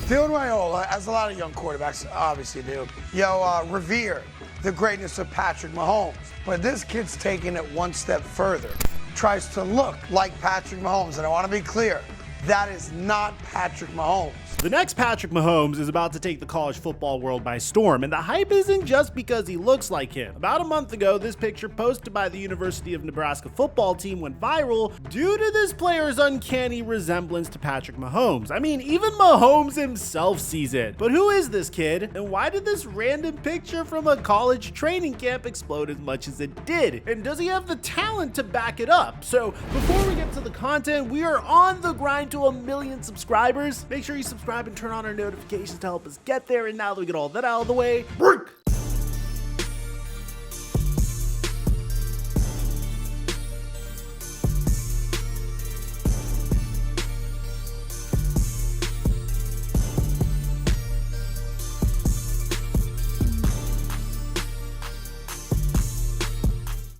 Dylan Raiola, as a lot of young quarterbacks obviously do, revere the greatness of Patrick Mahomes. But this kid's taking it one step further. Tries to look like Patrick Mahomes, and I want to be clear, that is not Patrick Mahomes. The next Patrick Mahomes is about to take the college football world by storm, and the hype isn't just because he looks like him. About a month ago, this picture posted by the University of Nebraska football team went viral due to this player's uncanny resemblance to Patrick Mahomes. I mean, even Mahomes himself sees it. But who is this kid, and why did this random picture from a college training camp explode as much as it did? And does he have the talent to back it up? So before we get to the content, we are on the grind to 1 million subscribers. Make sure you subscribe and turn on our notifications to help us get there. And now that we get all that out of the way, break!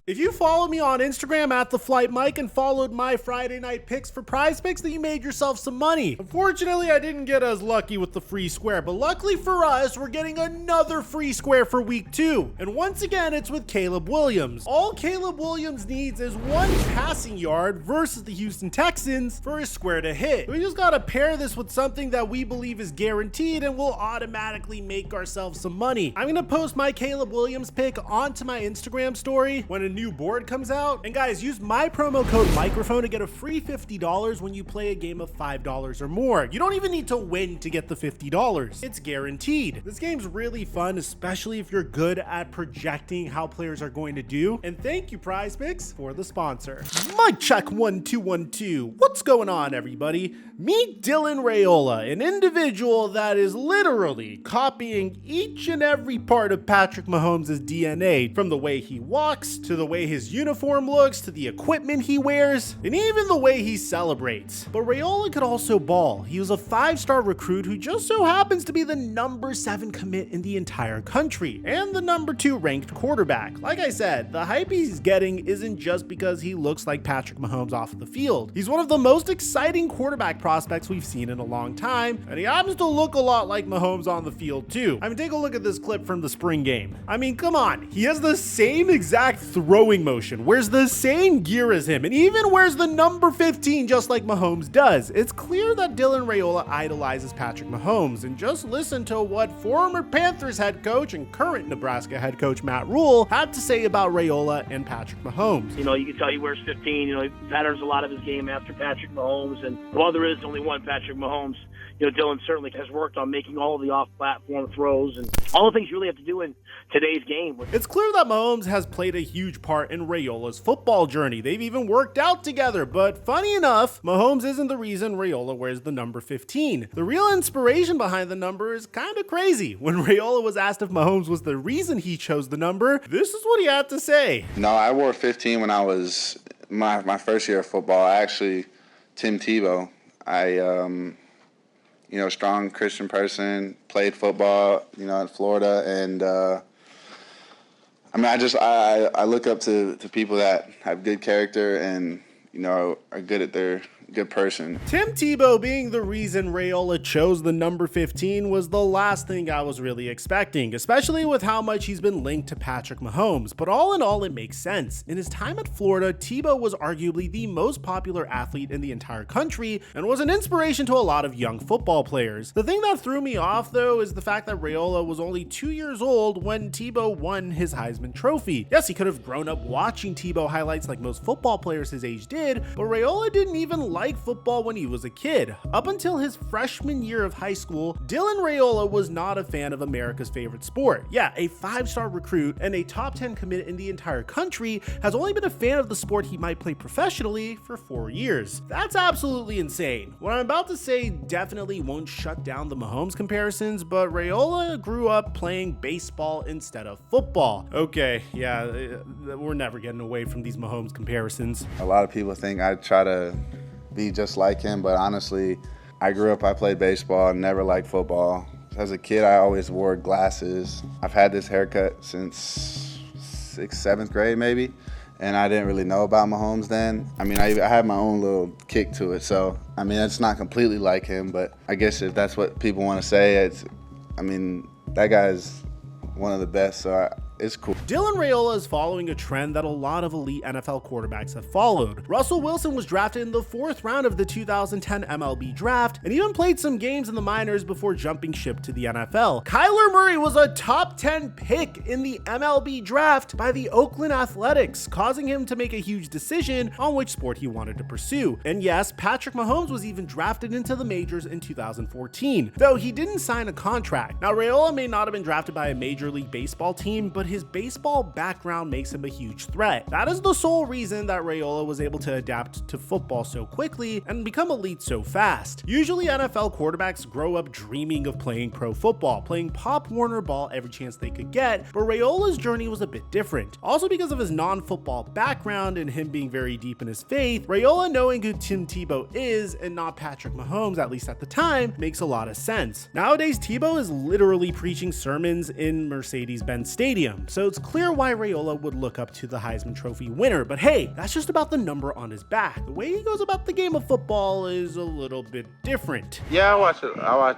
If you follow me on Instagram at The Flight Mike and followed my Friday night picks for Prize Picks, then you made yourself some money. Unfortunately, I didn't get as lucky with the free square, but luckily for us, we're getting another free square for week 2. And once again, it's with Caleb Williams. All Caleb Williams needs is 1 passing yard versus the Houston Texans for his square to hit. We just gotta pair this with something that we believe is guaranteed and we'll automatically make ourselves some money. I'm gonna post my Caleb Williams pick onto my Instagram story when a new board comes out. And guys, use my promo code Mikerophone to get a free $50 when you play a game of $5 or more. You don't even need to win to get the $50. It's guaranteed. This game's really fun, especially if you're good at projecting how players are going to do. And thank you, Prize Picks, for the sponsor. Mic check 1 2 1 2. What's going on, everybody? Meet Dylan Raiola, an individual that is literally copying each and every part of Patrick Mahomes' DNA, from the way he walks, to the way his uniform looks, to the equipment he wears, and even the way he celebrates. But Raiola could also ball. He was a 5-star recruit who just so happens to be the number 7 commit in the entire country, and the number 2 ranked quarterback. Like I said, the hype he's getting isn't just because he looks like Patrick Mahomes off of the field. He's one of the most exciting quarterback prospects we've seen in a long time, and he happens to look a lot like Mahomes on the field too. I mean, take a look at this clip from the spring game. I mean, come on, he has the same exact throwing motion, wears the same gear as him, and even wears the number 15 just like Mahomes does. It's clear that Dylan Raiola idolizes Patrick Mahomes, and just listen to what former Panthers head coach and current Nebraska head coach Matt Rule had to say about Raiola and Patrick Mahomes. You know, you can tell he wears 15. You know, he patterns a lot of his game after Patrick Mahomes, and while there is only one Patrick Mahomes, you know, Dylan certainly has worked on making all of the off-platform throws and all the things you really have to do in today's game. It's clear that Mahomes has played a huge part in Raiola's football journey. They've even worked out together, but funny enough, Mahomes isn't the reason Raiola wears the number 15. The real inspiration behind the number is kind of crazy. When Raiola was asked if Mahomes was the reason he chose the number, this is what he had to say. No, I wore 15 when I was my first year of football. Tim Tebow. Strong Christian person, played football, in Florida, and I look up to people that have good character and, are good at their good person. Tim Tebow being the reason Raiola chose the number 15 was the last thing I was really expecting, especially with how much he's been linked to Patrick Mahomes. But all in all, it makes sense. In his time at Florida, Tebow was arguably the most popular athlete in the entire country and was an inspiration to a lot of young football players. The thing that threw me off, though, is the fact that Raiola was only 2 years old when Tebow won his Heisman Trophy. Yes, he could have grown up watching Tebow highlights like most football players his age did, but Raiola didn't even like football when he was a kid. Up until his freshman year of high school, Dylan Raiola was not a fan of America's favorite sport. Yeah, a 5-star recruit and a top 10 commit in the entire country has only been a fan of the sport he might play professionally for 4 years. That's absolutely insane. What I'm about to say definitely won't shut down the Mahomes comparisons, but Raiola grew up playing baseball instead of football. Okay, yeah, we're never getting away from these Mahomes comparisons. A lot of people think I try to be just like him, but honestly, I played baseball, never liked football. As a kid, I always wore glasses. I've had this haircut since 6th, 7th grade maybe, and I didn't really know about Mahomes then. I mean, I had my own little kick to it, so I mean, it's not completely like him, but I guess if that's what people want to say, I mean, that guy's one of the best, so it's cool. Dylan Raiola is following a trend that a lot of elite NFL quarterbacks have followed. Russell Wilson was drafted in the 4th round of the 2010 MLB draft and even played some games in the minors before jumping ship to the NFL. Kyler Murray was a top 10 pick in the MLB draft by the Oakland Athletics, causing him to make a huge decision on which sport he wanted to pursue. And yes, Patrick Mahomes was even drafted into the majors in 2014, though he didn't sign a contract. Now, Raiola may not have been drafted by a Major League Baseball team, but his baseball background makes him a huge threat. That is the sole reason that Raiola was able to adapt to football so quickly and become elite so fast. Usually NFL quarterbacks grow up dreaming of playing pro football, playing Pop Warner ball every chance they could get, but Raiola's journey was a bit different. Also because of his non-football background and him being very deep in his faith, Raiola knowing who Tim Tebow is and not Patrick Mahomes, at least at the time, makes a lot of sense. Nowadays, Tebow is literally preaching sermons in Mercedes-Benz Stadium, so it's clear why Raiola would look up to the Heisman Trophy winner, but hey, that's just about the number on his back. The way he goes about the game of football is a little bit different. Yeah, I watch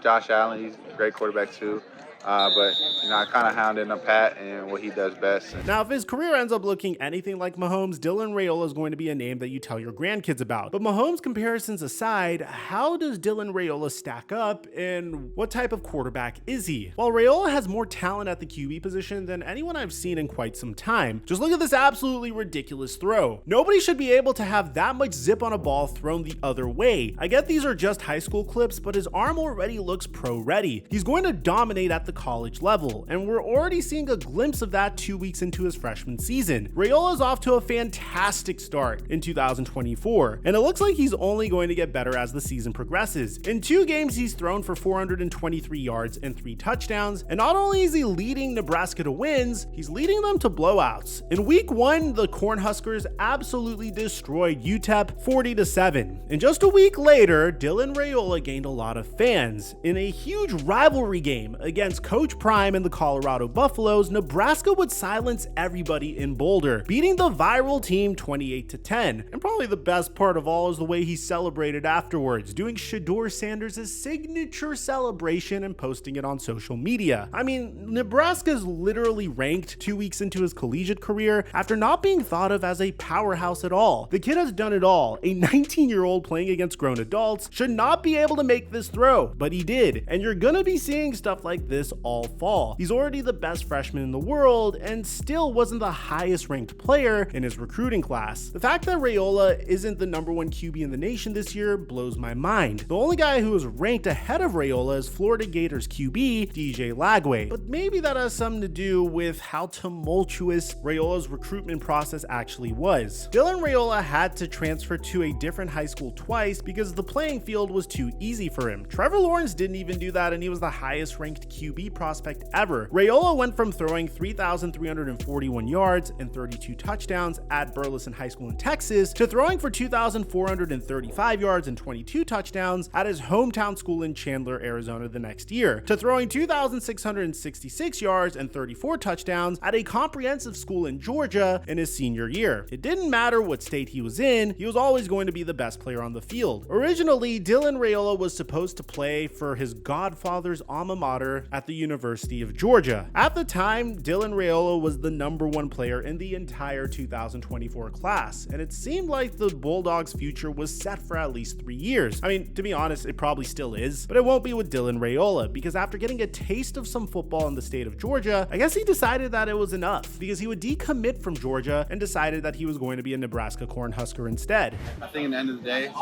Josh Allen. He's a great quarterback too. But I kind of hounded him Pat and what he does best. Now, if his career ends up looking anything like Mahomes, Dylan Raiola is going to be a name that you tell your grandkids about. But Mahomes comparisons aside, how does Dylan Raiola stack up, and what type of quarterback is he? Well, Raiola has more talent at the QB position than anyone I've seen in quite some time. Just look at this absolutely ridiculous throw. Nobody should be able to have that much zip on a ball thrown the other way. I get these are just high school clips, but his arm already looks pro ready. He's going to dominate at the college level, and we're already seeing a glimpse of that 2 weeks into his freshman season. Raiola's off to a fantastic start in 2024, and it looks like he's only going to get better as the season progresses. In 2 games, he's thrown for 423 yards and 3 touchdowns, and not only is he leading Nebraska to wins, he's leading them to blowouts. In week 1, the Cornhuskers absolutely destroyed UTEP 40-7, and just a week later, Dylan Raiola gained a lot of fans. In a huge rivalry game against Coach Prime and the Colorado Buffaloes, Nebraska would silence everybody in Boulder, beating the viral team 28-10. And probably the best part of all is the way he celebrated afterwards, doing Shedeur Sanders' signature celebration and posting it on social media. I mean, Nebraska's literally ranked 2 weeks into his collegiate career after not being thought of as a powerhouse at all. The kid has done it all. A 19-year-old playing against grown adults should not be able to make this throw, but he did. And you're gonna be seeing stuff like this all fall. He's already the best freshman in the world and still wasn't the highest ranked player in his recruiting class. The fact that Raiola isn't the #1 QB in the nation this year blows my mind. The only guy who is ranked ahead of Raiola is Florida Gators QB DJ Lagway, but maybe that has something to do with how tumultuous Raiola's recruitment process actually was. Dylan Raiola had to transfer to a different high school twice because the playing field was too easy for him. Trevor Lawrence didn't even do that, and he was the highest ranked QB prospect ever. Raiola went from throwing 3,341 yards and 32 touchdowns at Burleson High School in Texas to throwing for 2,435 yards and 22 touchdowns at his hometown school in Chandler, Arizona the next year, to throwing 2,666 yards and 34 touchdowns at a comprehensive school in Georgia in his senior year. It didn't matter what state he was in, he was always going to be the best player on the field. Originally, Dylan Raiola was supposed to play for his godfather's alma mater at the University of Georgia. At the time, Dylan Raiola was the #1 player in the entire 2024 class, and it seemed like the Bulldogs' future was set for at least 3 years. I mean, to be honest, it probably still is, but it won't be with Dylan Raiola, because after getting a taste of some football in the state of Georgia, I guess he decided that it was enough, because he would decommit from Georgia and decided that he was going to be a Nebraska Cornhusker instead. I think at the end of the day, it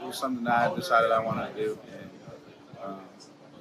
was something that I decided I wanted to do. And,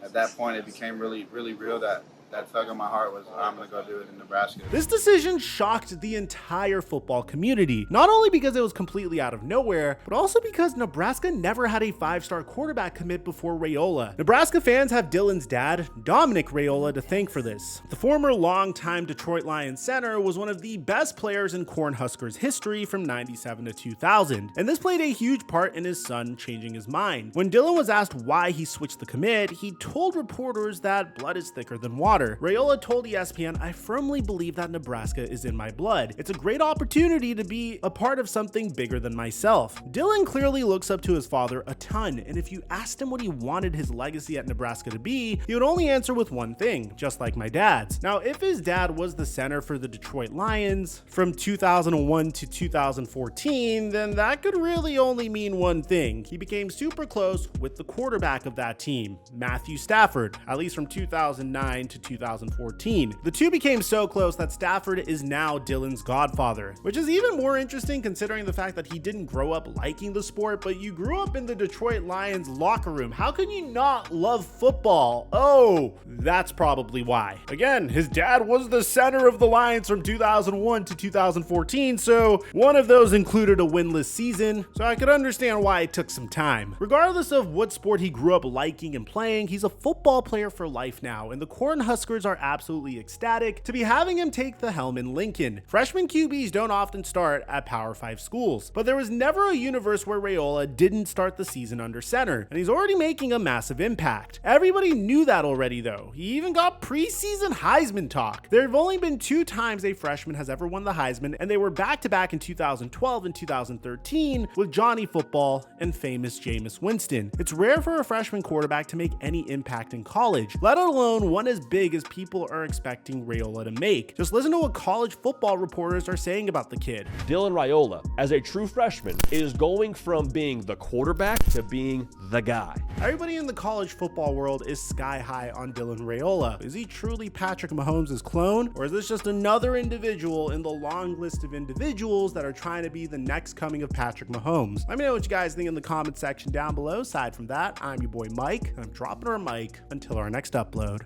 at that point, it became really, really real that tug in my heart was, I'm going to go do it in Nebraska. This decision shocked the entire football community, not only because it was completely out of nowhere, but also because Nebraska never had a 5-star quarterback commit before Raiola. Nebraska fans have Dylan's dad, Dominic Raiola, to thank for this. The former longtime Detroit Lions center was one of the best players in Cornhuskers history from 97 to 2000, and this played a huge part in his son changing his mind. When Dylan was asked why he switched the commit, he told reporters that blood is thicker than water. matter. Raiola told ESPN, "I firmly believe that Nebraska is in my blood. It's a great opportunity to be a part of something bigger than myself." Dylan clearly looks up to his father a ton, and if you asked him what he wanted his legacy at Nebraska to be, he would only answer with one thing, just like my dad's. Now, if his dad was the center for the Detroit Lions from 2001 to 2014, then that could really only mean one thing. He became super close with the quarterback of that team, Matthew Stafford, at least from 2009 to 2014. The two became so close that Stafford is now Dylan's godfather, which is even more interesting considering the fact that he didn't grow up liking the sport, but you grew up in the Detroit Lions locker room. How can you not love football? Oh, that's probably why. Again, his dad was the center of the Lions from 2001 to 2014, so one of those included a winless season, so I could understand why it took some time. Regardless of what sport he grew up liking and playing, he's a football player for life now, and the Cornhuskers are absolutely ecstatic to be having him take the helm in Lincoln. Freshman QBs don't often start at Power 5 schools, but there was never a universe where Raiola didn't start the season under center, and he's already making a massive impact. Everybody knew that already though. He even got preseason Heisman talk. There have only been 2 times a freshman has ever won the Heisman, and they were back-to-back in 2012 and 2013 with Johnny Football and famous Jameis Winston. It's rare for a freshman quarterback to make any impact in college, let alone one as big as people are expecting Raiola to make. Just listen to what college football reporters are saying about the kid. Dylan Raiola, as a true freshman, is going from being the quarterback to being the guy. Everybody in the college football world is sky high on Dylan Raiola. Is he truly Patrick Mahomes' clone, or is this just another individual in the long list of individuals that are trying to be the next coming of Patrick Mahomes? Let me know what you guys think in the comment section down below. Aside from that, I'm your boy Mike, and I'm dropping our mic until our next upload.